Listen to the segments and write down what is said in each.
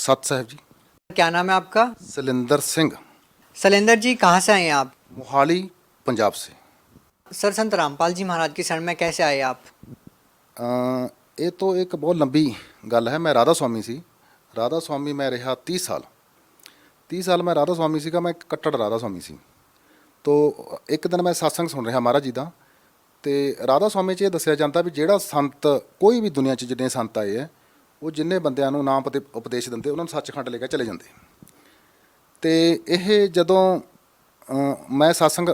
सत साहब जी। क्या नाम है आपका? सलिंदर सिंह। शैलेंद्र जी, कहाँ से आए हैं आप? मोहाली पंजाब से। सर, संत रामपाल जी महाराज की शरण में कैसे आए आप? ਇਹ ਤੋਂ ਇੱਕ ਬਹੁਤ ਲੰਬੀ ਗੱਲ ਹੈ। ਮੈਂ ਰਾਧਾ ਸਵਾਮੀ ਸੀ। ਰਾਧਾ ਸਵਾਮੀ ਮੈਂ ਰਿਹਾ 30 ਸਾਲ। 30 ਸਾਲ ਮੈਂ ਰਾਧਾ ਸਵਾਮੀ ਸੀਗਾ। ਮੈਂ ਇੱਕ ਕੱਟੜ ਰਾਧਾ ਸਵਾਮੀ ਸੀ। ਤੋ ਇੱਕ ਦਿਨ ਮੈਂ ਸਤਸੰਗ ਸੁਣ ਰਿਹਾ ਮਹਾਰਾਜ ਜੀ ਦਾ, ਅਤੇ ਰਾਧਾ ਸਵਾਮੀ 'ਚ ਇਹ ਦੱਸਿਆ ਜਾਂਦਾ ਵੀ ਜਿਹੜਾ ਸੰਤ, ਕੋਈ ਵੀ ਦੁਨੀਆ 'ਚ ਜਿੰਨੇ ਸੰਤ ਆਏ ਹੈ, ਉਹ ਜਿੰਨੇ ਬੰਦਿਆਂ ਨੂੰ ਨਾਮ ਅਤੇ ਉਪਦੇਸ਼ ਦਿੰਦੇ ਉਹਨਾਂ ਨੂੰ ਸੱਚਖੰਡ ਲੈ ਕੇ ਚਲੇ ਜਾਂਦੇ। ਅਤੇ ਇਹ ਜਦੋਂ ਮੈਂ ਸਤਸੰਗ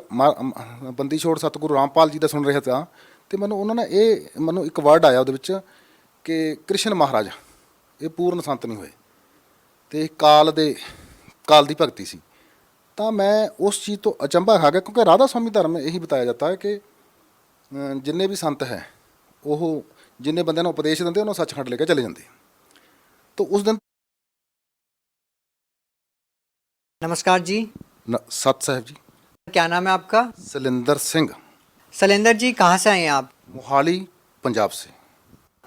ਬੰਦੀ ਛੋੜ ਸਤਿਗੁਰੂ ਰਾਮਪਾਲ ਜੀ ਦਾ ਸੁਣ ਰਿਹਾ ਤਾਂ, ਅਤੇ ਉਹਨਾਂ ਨੇ ਮੈਨੂੰ ਇੱਕ ਵਰਡ ਆਇਆ ਉਹਦੇ ਵਿੱਚ ਕਿ ਕ੍ਰਿਸ਼ਨ ਮਹਾਰਾਜ ਇਹ ਪੂਰਨ ਸੰਤ ਨਹੀਂ ਹੋਏ ਅਤੇ ਕਾਲ ਦੀ ਭਗਤੀ ਸੀ। ਤਾਂ ਮੈਂ ਉਸ ਚੀਜ਼ ਤੋਂ ਅਚੰਭਾ ਖਾ ਗਿਆ, ਕਿਉਂਕਿ ਰਾਧਾ ਸਵਾਮੀ ਧਰਮ ਇਹੀ ਬਤਾਇਆ ਜਾਂਦਾ ਹੈ ਕਿ ਜਿੰਨੇ ਵੀ ਸੰਤ ਹੈ ਉਹ ਜਿੰਨੇ ਬੰਦਿਆਂ ਨੂੰ ਉਪਦੇਸ਼ ਦਿੰਦੇ ਉਹਨੂੰ ਸੱਚਖੰਡ ਲੈ ਕੇ ਚਲੇ ਜਾਂਦੇ। ਤਾਂ ਉਸ ਦਿਨ नमस्कार जी। सत साहब जी। क्या नाम है आपका? सलिंदर सिंह। शैलेंद्र जी, कहाँ से आए हैं आप? मोहाली पंजाब से।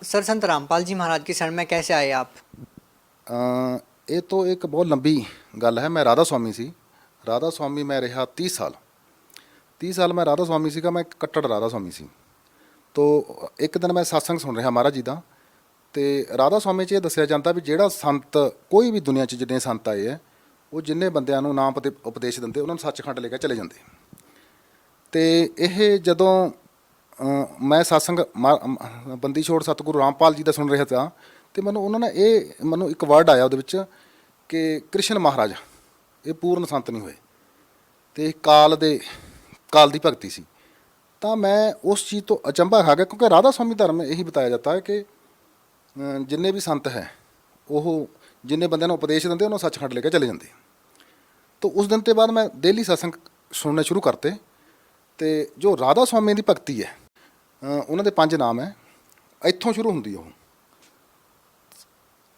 सर, संत रामपाल जी महाराज की शरण में कैसे आए आप? ਇਹ ਤੋਂ ਇੱਕ ਬਹੁਤ ਲੰਬੀ ਗੱਲ ਹੈ। ਮੈਂ ਰਾਧਾ ਸਵਾਮੀ ਸੀ। ਰਾਧਾ ਸਵਾਮੀ ਮੈਂ ਰਿਹਾ 30 ਸਾਲ। 30 ਸਾਲ ਮੈਂ ਰਾਧਾ ਸਵਾਮੀ ਸੀਗਾ। ਮੈਂ ਇੱਕ ਕੱਟੜ ਰਾਧਾ ਸਵਾਮੀ ਸੀ। ਤੋ ਇੱਕ ਦਿਨ ਮੈਂ ਸਤਸੰਗ ਸੁਣ ਰਿਹਾ ਮਹਾਰਾਜ ਜੀ ਦਾ, ਅਤੇ ਰਾਧਾ ਸਵਾਮੀ 'ਚ ਇਹ ਦੱਸਿਆ ਜਾਂਦਾ ਵੀ ਜਿਹੜਾ ਸੰਤ, ਕੋਈ ਵੀ ਦੁਨੀਆ 'ਚ ਜਿੰਨੇ ਸੰਤ ਆਏ ਹੈ, ਉਹ ਜਿੰਨੇ ਬੰਦਿਆਂ ਨੂੰ ਨਾਮ ਅਤੇ ਉਪਦੇਸ਼ ਦਿੰਦੇ ਉਹਨਾਂ ਨੂੰ ਸੱਚਖੰਡ ਲੈ ਕੇ ਚਲੇ ਜਾਂਦੇ। ਅਤੇ ਇਹ ਜਦੋਂ ਮੈਂ ਸਤਸੰਗ ਬੰਦੀ ਛੋੜ ਸਤਿਗੁਰੂ ਰਾਮਪਾਲ ਜੀ ਦਾ ਸੁਣ ਰਿਹਾ ਤਾਂ, ਅਤੇ ਉਹਨਾਂ ਨੇ ਮੈਨੂੰ ਇੱਕ ਵਰਡ ਆਇਆ ਉਹਦੇ ਵਿੱਚ ਕਿ ਕ੍ਰਿਸ਼ਨ ਮਹਾਰਾਜ ਇਹ ਪੂਰਨ ਸੰਤ ਨਹੀਂ ਹੋਏ ਅਤੇ ਕਾਲ ਦੀ ਭਗਤੀ ਸੀ। ਤਾਂ ਮੈਂ ਉਸ ਚੀਜ਼ ਤੋਂ ਅਚੰਭਾ ਖਾ ਗਿਆ, ਕਿਉਂਕਿ ਰਾਧਾ ਸਵਾਮੀ ਧਰਮ ਇਹੀ ਬਤਾਇਆ ਜਾਂਦਾ ਹੈ ਕਿ ਜਿੰਨੇ ਵੀ ਸੰਤ ਹੈ ਉਹ ਜਿੰਨੇ ਬੰਦਿਆਂ ਨੂੰ ਉਪਦੇਸ਼ ਦਿੰਦੇ ਉਹਨੂੰ ਸੱਚਖੰਡ ਲੈ ਕੇ ਚਲੇ ਜਾਂਦੇ। ਤਾਂ ਉਸ ਦਿਨ ਤੋਂ ਬਾਅਦ ਮੈਂ ਡੇਲੀ ਸਤਸੰਗ ਸੁਣਨੇ ਸ਼ੁਰੂ ਕਰਤੇ। ਅਤੇ ਜੋ ਰਾਧਾ ਸਵਾਮੀ ਦੀ ਭਗਤੀ ਹੈ, ਉਹਨਾਂ ਦੇ 5 ਨਾਮ ਹੈ। ਇੱਥੋਂ ਸ਼ੁਰੂ ਹੁੰਦੀ ਉਹ,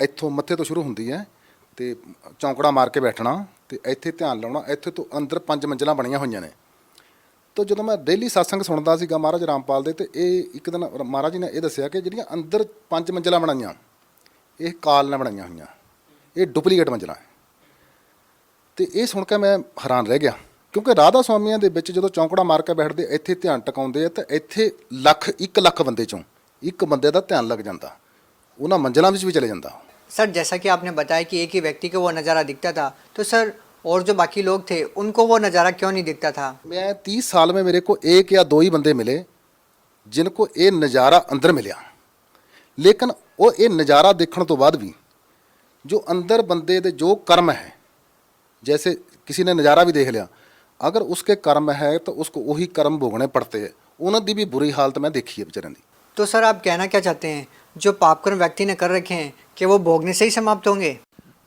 ਇੱਥੋਂ ਮੱਥੇ ਤੋਂ ਸ਼ੁਰੂ ਹੁੰਦੀ ਹੈ, ਅਤੇ ਚੌਂਕੜਾ ਮਾਰ ਕੇ ਬੈਠਣਾ ਅਤੇ ਇੱਥੇ ਧਿਆਨ ਲਾਉਣਾ। ਇੱਥੇ ਤੋਂ ਅੰਦਰ 5 ਮੰਜ਼ਿਲਾਂ ਬਣੀਆਂ ਹੋਈਆਂ ਨੇ। ਤਾਂ ਜਦੋਂ ਮੈਂ ਡੇਲੀ ਸਤਸੰਗ ਸੁਣਦਾ ਸੀਗਾ ਮਹਾਰਾਜ ਰਾਮਪਾਲ ਦੇ, ਅਤੇ ਇਹ ਇੱਕ ਦਿਨ ਮਹਾਰਾਜ ਜੀ ਨੇ ਇਹ ਦੱਸਿਆ ਕਿ ਜਿਹੜੀਆਂ ਅੰਦਰ 5 ਮੰਜ਼ਿਲਾਂ ਬਣਾਈਆਂ ਇਹ ਕਾਲ ਨਾਲ ਬਣਾਈਆਂ ਹੋਈਆਂ, ਇਹ ਡੁਪਲੀਕੇਟ ਮੰਜ਼ਿਲਾਂ ਹੈ। ਅਤੇ ਇਹ ਸੁਣ ਕੇ ਮੈਂ ਹੈਰਾਨ ਰਹਿ ਗਿਆ, ਕਿਉਂਕਿ ਰਾਧਾ ਸਵਾਮੀਆਂ ਦੇ ਵਿੱਚ ਜਦੋਂ ਚੌਂਕੜਾ ਮਾਰ ਕੇ ਬੈਠਦੇ, ਇੱਥੇ ਧਿਆਨ ਟਿਕਾਉਂਦੇ ਆ, ਤਾਂ ਇੱਥੇ 1 ਲੱਖ ਬੰਦੇ 'ਚੋਂ ਇੱਕ ਬੰਦੇ ਦਾ ਧਿਆਨ ਲੱਗ ਜਾਂਦਾ, ਉਹਨਾਂ ਮੰਜ਼ਿਲਾਂ ਵਿੱਚ ਵੀ ਚਲੇ ਜਾਂਦਾ। सर, जैसा कि आपने बताया कि एक ही व्यक्ति को वो नज़ारा दिखता था, तो सर और जो बाकी लोग थे उनको वो नज़ारा क्यों नहीं दिखता था? मैं 30 साल में मेरे को 1 या 2 ही बंदे मिले जिनको ये नज़ारा अंदर मिलिया, लेकिन वो ये नज़ारा देखने तो बाद भी जो अंदर बंदे दे जो कर्म है, जैसे किसी ने नज़ारा भी देख लिया, अगर उसके कर्म है तो उसको वही कर्म भोगने पड़ते हैं। उन्होंने भी बुरी हालत मैं देखी है बेचारे की। तो सर, आप कहना क्या चाहते हैं, जो पापकर्म व्यक्ति ने कर रखे हैं कि वो भोगने से ही समाप्त होंगे?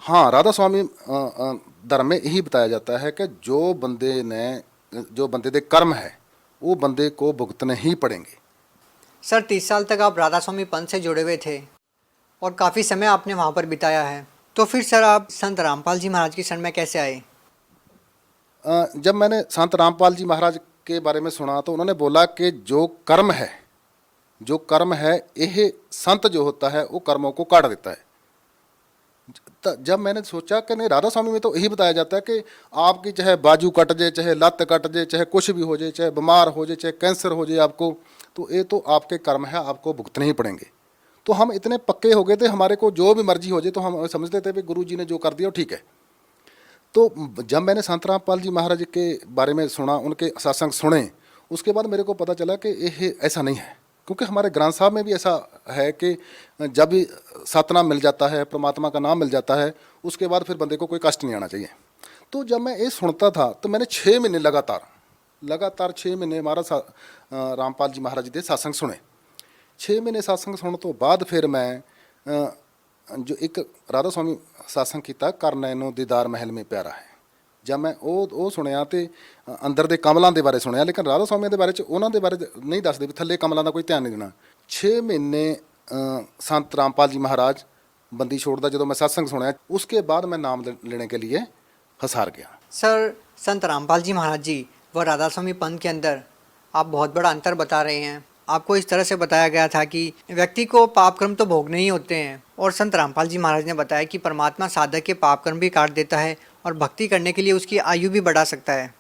हाँ, राधा स्वामी धर्म में यही बताया जाता है कि जो बंदे दे कर्म है वो बंदे को भुगतने ही पड़ेंगे। सर, 30 साल तक आप राधा स्वामी पंथ से जुड़े हुए थे और काफ़ी समय आपने वहाँ पर बिताया है, तो फिर सर आप संत रामपाल जी महाराज की शरण में कैसे आए? जब मैंने संत रामपाल जी महाराज के बारे में सुना तो उन्होंने बोला कि जो कर्म है यह संत जो होता है वो कर्मों को काट देता है। तो जब मैंने सोचा कि नहीं, राधा स्वामी में तो यही बताया जाता है कि आपकी चाहे बाजू कट जाए, चाहे लत कट जाए, चाहे कुछ भी हो जाए, चाहे बीमार हो जाए, चाहे कैंसर हो जाए आपको, तो ये तो आपके कर्म है, आपको भुगतने ही पड़ेंगे। तो हम इतने पक्के हो गए थे, हमारे को जो भी मर्जी हो जाए तो हम समझते थे कि गुरु जी ने जो कर दिया वो ठीक है। तो जब मैंने संत रामपाल जी महाराज के बारे में सुना, उनके सत्संग सुने, उसके बाद मेरे को पता चला कि ये ऐसा नहीं है, क्योंकि हमारे ग्रंथ साहब में भी ऐसा है कि जब भी सतनाम मिल जाता है, परमात्मा का नाम मिल जाता है, उसके बाद फिर बंदे को कोई कष्ट नहीं आना चाहिए। तो जब मैं ये सुनता था तो मैंने 6 महीने लगातार 6 महीने महाराज रामपाल जी महाराज जी के सत्संग सुने। 6 महीने सत्संग सुनने तो बाद फिर मैं जो एक राधा स्वामी सत्संग किया, कर नैनो दीदार महल में प्यारा है, जब मैं ਉਹ ਸੁਣਿਆ ਤੇ ਅੰਦਰ ਦੇ ਕਮਲਾਂ ਦੇ ਬਾਰੇ ਸੁਣਿਆ, ਲੇਕਿਨ ਰਾਧਾ ਸਵਾਮੀ ਦੇ ਬਾਰੇ ਚ ਉਹਨਾਂ ਦੇ ਬਾਰੇ ਨਹੀਂ ਦੱਸਦੇ ਵੀ ਥੱਲੇ ਕਮਲਾਂ ਦਾ ਕੋਈ ਧਿਆਨ ਨਹੀਂ ਦੇਣਾ। 6 ਮਹੀਨੇ संत रामपाल जी महाराज बंदी छोड़दा ਜਦੋਂ मैं सत्संग सुना, उसके बाद मैं नाम लेने के लिए हसार गया। सर, संत रामपाल जी महाराज जी व राधा स्वामी पंथ के अंदर आप बहुत बड़ा अंतर बता रहे हैं, आपको इस तरह से बताया गया था कि व्यक्ति को पाप कर्म तो भोगने ही होते हैं, और संत रामपाल जी महाराज ने बताया कि परमात्मा साधक के पाप कर्म भी काट देता है और भक्ति करने के लिए उसकी आयु भी बढ़ा सकता है।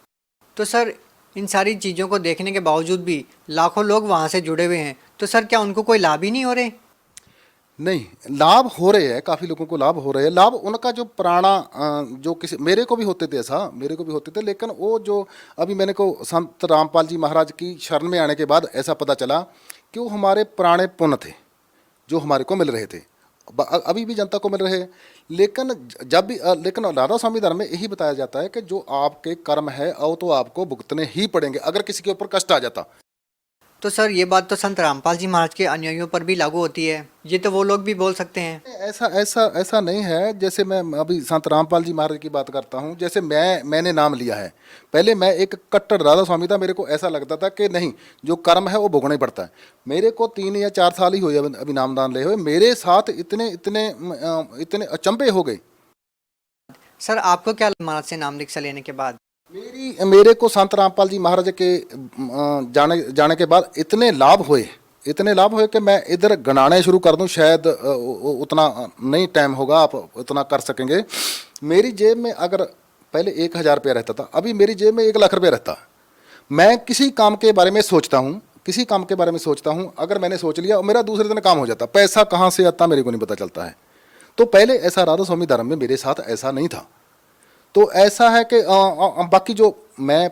तो सर, इन सारी चीज़ों को देखने के बावजूद भी लाखों लोग वहाँ से जुड़े हुए हैं, तो सर क्या उनको कोई लाभ ही नहीं हो रहे? नहीं, लाभ हो रहे हैं, काफ़ी लोगों को लाभ हो रहे हैं। लाभ उनका जो पुराना जो किसी मेरे को भी होते थे, ऐसा मेरे को भी होते थे, लेकिन वो जो अभी मैंने को संत रामपाल जी महाराज की शरण में आने के बाद ऐसा पता चला कि वो हमारे पुराने पुण्य थे जो हमारे को मिल रहे थे, अभी भी जनता को मिल रहे हैं। लेकिन जब भी लेकिन राधा स्वामी धर्म में यही बताया जाता है कि जो आपके कर्म है वो तो आपको भुगतने ही पड़ेंगे अगर किसी के ऊपर कष्ट आ जाता। तो सर, ये बात तो संत रामपाल जी महाराज के अनुयायियों पर भी लागू होती है, ये तो वो लोग भी बोल सकते हैं। ऐसा ऐसा ऐसा नहीं है। जैसे मैं अभी संत रामपाल जी महाराज की बात करता हूँ, जैसे मैंने नाम लिया है, पहले मैं एक कट्टर राधा स्वामी था। मेरे को ऐसा लगता था कि नहीं, जो कर्म है वो भोगना ही पड़ता है। मेरे को 3 या 4 साल ही हुए अभी नामदान ले हुए, मेरे साथ इतने इतने इतने अचंभे हो गए। सर, आपको क्या महाराज से नाम दीक्षा लेने के बाद? मेरे को संत रामपाल जी महाराज के जाने के बाद इतने लाभ हुए कि मैं इधर गणाने शुरू कर दूं, शायद उतना नहीं टाइम होगा आप उतना कर सकेंगे। मेरी जेब में अगर पहले 1,000 रुपया रहता था, अभी मेरी जेब में 1,00,000 रुपया रहता। मैं किसी काम के बारे में सोचता हूँ, अगर मैंने सोच लिया मेरा दूसरे दिन काम हो जाता। पैसा कहाँ से आता मेरे को नहीं पता चलता है। तो पहले ऐसा राधा स्वामी धर्म में मेरे साथ ऐसा नहीं था। तो ऐसा है कि बाकी जो मैं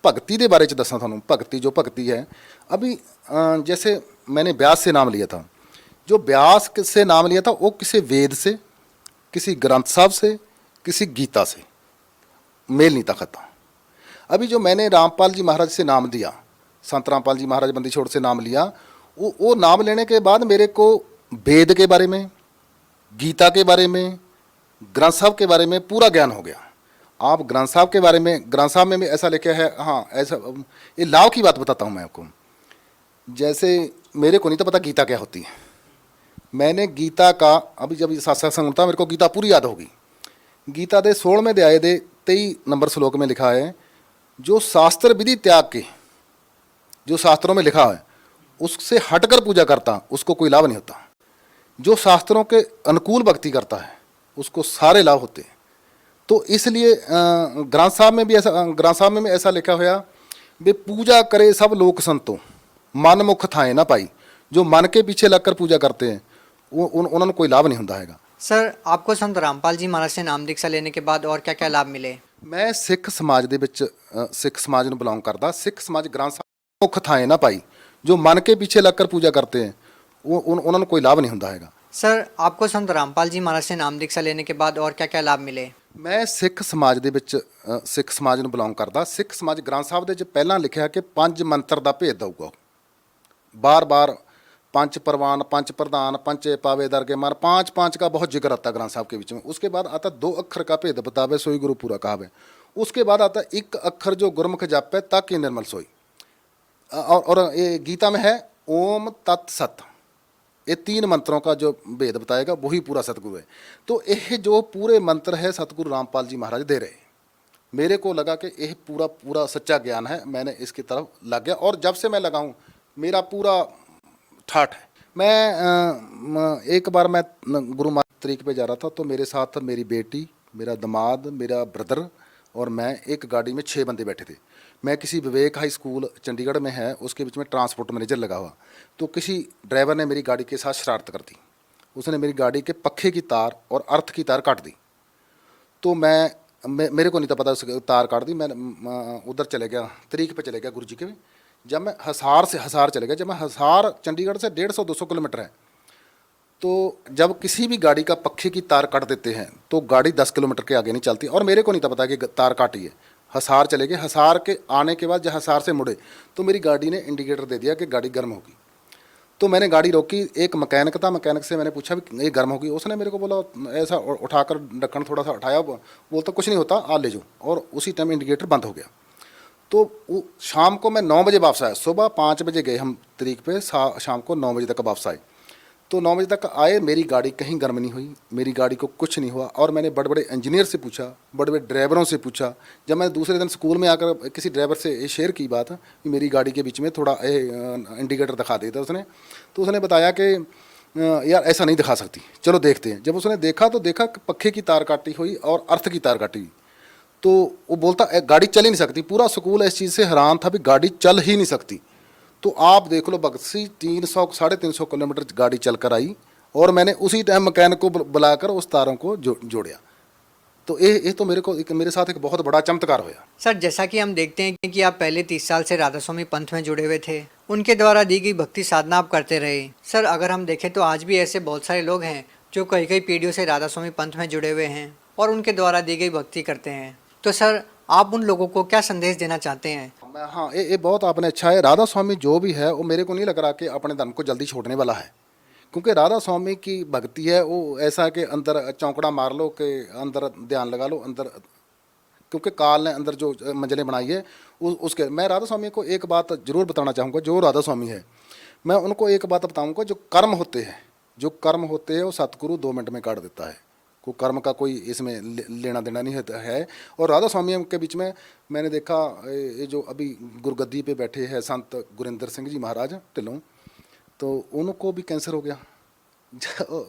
भगती के बारे च दसा थानू, भगती है अभी जैसे मैंने व्यास से नाम लिया था। जो व्यास से नाम लिया था वो किसी वेद से, किसी ग्रंथ साहब से, किसी गीता से मेल नहीं था खाता। अभी जो मैंने रामपाल जी महाराज से नाम दिया, संत रामपाल जी महाराज बंदी छोड़ से नाम लिया, वो नाम लेने के बाद मेरे को वेद के बारे में, गीता के बारे में, ग्रंथ साहब के बारे में पूरा ज्ञान हो गया। आप ग्रंथ साहब के बारे में, ग्रंथ साहब में भी ऐसा लिखा है, हाँ ऐसा। ये लाभ की बात बताता हूँ मैं आपको। जैसे मेरे को नहीं तो पता गीता क्या होती है। मैंने गीता का अभी जब सत्संग होता मेरे को गीता पूरी याद होगी। गीता के 16वें अध्याय के 23 नंबर श्लोक में लिखा है, जो शास्त्र विधि त्याग के, जो शास्त्रों में लिखा है उससे हटकर पूजा करता उसको कोई लाभ नहीं होता। जो शास्त्रों के अनुकूल भक्ति करता है उसको सारे लाभ होते हैं। तो इसलिए ग्रंथ साहब में भी ऐसा लिखा हुआ वे पूजा करे सब लोक संतो, मन मुख थाए ना पाई। जो मन के पीछे लगकर पूजा करते हैं उन्होंने कोई लाभ नहीं होता है। सर, आपको संत रामपाल जी महाराज से नाम दीक्षा लेने के बाद और क्या क्या लाभ मिले? मैं सिख समाज ਦੇ ਵਿੱਚ सिख समाज ਨੂੰ बिलोंग करता। सिख समाज ग्रंथ साहब मुख थाए ना पाई, जो मन के पीछे लगकर पूजा करते हैं उन्होंने कोई लाभ नहीं होता है। सर, आपको संत रामपाल जी महाराज से नाम दीक्षा लेने के बाद और क्या क्या लाभ मिले? मैं सिख समाज ਦੇ ਵਿੱਚ सिख समाज ਨੂੰ ਬਿਲੋਂਗ करता। सिख समाज ग्रंथ ਸਾਹਿਬ ਦੇ ਵਿੱਚ ਪਹਿਲਾਂ ਲਿਖਿਆ ਕਿ 5 ਮੰਤਰ ਦਾ ਭੇਦ ਦਊਗਾ। बार पंच परवान, पंच प्रधान, पंचे पावे दरगे मान, 5 का बहुत जिक्र आता है ग्रंथ साहब के बीच में। उसके बाद आता 2 अक्षर का भेद बतावे सोई गुरु पूरा कहावे। उसके बाद आता 1 अक्षर जो गुरमुख जापे ताकि निर्मल सोई। और ये गीता में है ओम तत्सत। ये 3 मंत्रों का जो भेद बताएगा वही पूरा सतगुरु है। तो ये जो पूरे मंत्र है सतगुरु रामपाल जी महाराज दे रहे। मेरे को लगा कि यह पूरा सच्चा ज्ञान है। मैंने इसकी तरफ लग गया और जब से मैं लगा हूँ मेरा पूरा ठाठ है। मैं एक बार मैं गुरु महाराज तरीक पे जा रहा था तो मेरे साथ मेरी बेटी, मेरा दामाद, मेरा ब्रदर और मैं एक गाड़ी में 6 बंदे बैठे थे। मैं किसी विवेक हाई स्कूल चंडीगढ़ में है उसके बीच में ट्रांसपोर्ट मैनेजर लगा हुआ। तो किसी ड्राइवर ने मेरी गाड़ी के साथ शरारत कर दी। उसने मेरी गाड़ी के पखे की तार और अर्थ की तार काट दी। तो मेरे को नहीं था पता उसकी तार काट दी। मैं उधर चले गया, तरीक पे चले गया गुरु जी के। जब मैं हसार चले गया, जब मैं हसार चंडीगढ़ से 150-200 किलोमीटर है। तो जब किसी भी गाड़ी का पखे की तार काट देते हैं तो गाड़ी 10 किलोमीटर के आगे नहीं चलती। और मेरे को नहीं था पता कि तार काटी है। हसार चले गए। हसार के आने के बाद जब हसार से मुड़े तो मेरी गाड़ी ने इंडिकेटर दे दिया कि गाड़ी गर्म होगी। तो मैंने गाड़ी रोकी। एक मैकेनिक था, मैकेनिक से मैंने पूछा भी ये गर्म होगी। उसने मेरे को बोला, ऐसा उठाकर ढक्कन थोड़ा सा उठाया, बोलता कुछ नहीं होता आ ले जाओ। और उसी टाइम इंडिकेटर बंद हो गया। तो शाम को मैं 9 बजे वापस आया। सुबह 5 बजे गए हम तरीक पे, शाम को 9 बजे तक वापस आए। तो 9 बजे तक आए, मेरी गाड़ी कहीं गर्म नहीं हुई, मेरी गाड़ी को कुछ नहीं हुआ। और मैंने बड़े बड़े इंजीनियर से पूछा, बड़े बड़े ड्राइवरों से पूछा। जब मैं दूसरे दिन स्कूल में आकर किसी ड्राइवर से ये शेयर की बात कि मेरी गाड़ी के बीच में थोड़ा इंडिकेटर दिखा देता उसने, तो उसने बताया कि यार ऐसा नहीं दिखा सकती, चलो देखते हैं। जब उसने देखा तो देखा कि पखे की तार काटी हुई और अर्थ की तार काटी हुई। तो वो बोलता गाड़ी चल ही नहीं सकती। पूरा स्कूल इस चीज़ से हैरान था भी गाड़ी चल ही नहीं सकती। तो आप देख लो बक्सी 300 350 किलोमीटर गाड़ी चल कर आई, और मैंने उसी टाइम मैकेनिक को बुलाकर उस तारों को जोड़िया। तो ये तो मेरे साथ एक बहुत बड़ा चमत्कार होया। सर, जैसा कि हम देखते हैं कि आप पहले 30 साल से राधा स्वामी पंथ में जुड़े हुए थे, उनके द्वारा दी गई भक्ति साधना आप करते रहे। सर, अगर हम देखें तो आज भी ऐसे बहुत सारे लोग हैं जो कई कई पीढ़ियों से राधा स्वामी पंथ में जुड़े हुए हैं और उनके द्वारा दी गई भक्ति करते हैं। तो सर, आप उन लोगों को क्या संदेश देना चाहते हैं? हाँ, ये बहुत आपने अच्छा है। राधा स्वामी जो भी है वो मेरे को नहीं लग रहा कि अपने धर्म को जल्दी छोड़ने वाला है, क्योंकि राधा स्वामी की भक्ति है वो ऐसा कि अंदर चौंकड़ा मार लो, कि अंदर ध्यान लगा लो अंदर, क्योंकि काल ने अंदर जो मंजिलें बनाई है उसके। मैं राधा स्वामी को एक बात जरूर बताना चाहूँगा, जो राधा स्वामी है मैं उनको एक बात बताऊँगा, जो कर्म होते हैं वो सतगुरु 2 मिनट में काट देता है। कोई कर्म का कोई इसमें लेना देना नहीं होता है। और राधा स्वामी के बीच में मैंने देखा, ये जो अभी गुरगद्दी पे बैठे हैं संत गुरिंदर सिंह जी महाराज ढिल्लों, तो उनको भी कैंसर हो गया।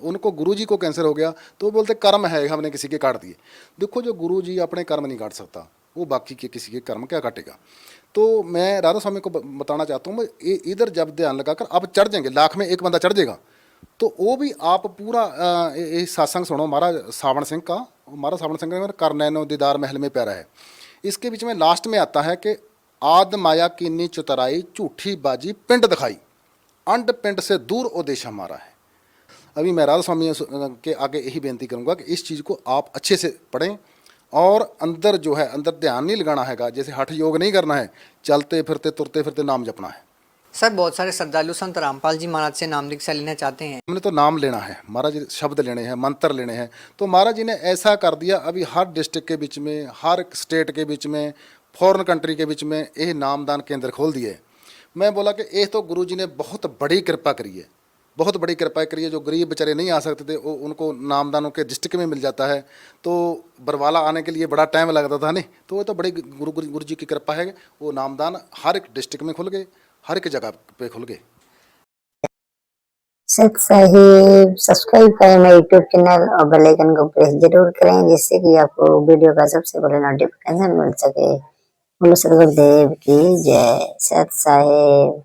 उनको गुरुजी को कैंसर हो गया, तो वो बोलते कर्म है, हमने किसी के काट दिए। देखो, जो गुरुजी अपने कर्म नहीं काट सकता, वो बाकी के किसी के कर्म क्या काटेगा। तो मैं राधा स्वामी को बताना चाहता हूँ, इधर जब ध्यान लगाकर आप चढ़ जाएंगे, लाख में एक बंदा चढ़ जाएगा, तो वो भी आप पूरा ये सत्संग सुनो महाराज सावण सिंह का। महाराज सावण सिंह का कर नैनो दीदार महल में प्यारा है। इसके बीच में लास्ट में आता है कि आद माया कीनी चुतराई, झूठी बाजी पिंड दिखाई, अंड पिंड से दूर ओ देश हमारा है। अभी मैं राधा स्वामी के आगे यही बेनती करूँगा कि इस चीज़ को आप अच्छे से पढ़ें, और अंदर जो है अंदर ध्यान नहीं लगाना हैगा, जैसे हठ योग नहीं करना है, चलते फिरते तुरते फिरते नाम जपना है। सर, बहुत सारे श्रद्धालु संत रामपाल जी महाराज से नाम दीक्षा लेना चाहते हैं। हमने तो नाम लेना है, महाराज जी शब्द लेने हैं, मंत्र लेने हैं। तो महाराज जी ने ऐसा कर दिया, अभी हर डिस्ट्रिक्ट के बीच में, हर स्टेट के बीच में, फॉरेन कंट्री के बीच में ये नामदान केंद्र खोल दिए। मैं बोला कि ये तो गुरु जी ने बहुत बड़ी कृपा करी है, बहुत बड़ी कृपा करी है। जो गरीब बेचारे नहीं आ सकते थे, उनको नामदानों के डिस्ट्रिक्ट में मिल जाता है। तो बरवाला आने के लिए बड़ा टाइम लगता था नहीं, तो वो तो बड़ी गुरु जी की कृपा है। वो नामदान हर एक डिस्ट्रिक्ट में खुल गए, हर एक जगह पे खुल गए। सत साहिब सब्सक्राइब करें मेरे यूट्यूब चैनल और बेल आइकन को प्रेस जरूर करें, जिससे कि आपको वीडियो का सबसे पहले नोटिफिकेशन मिल सके। बोलो सदगुरुदेव की जय। सत साहिब।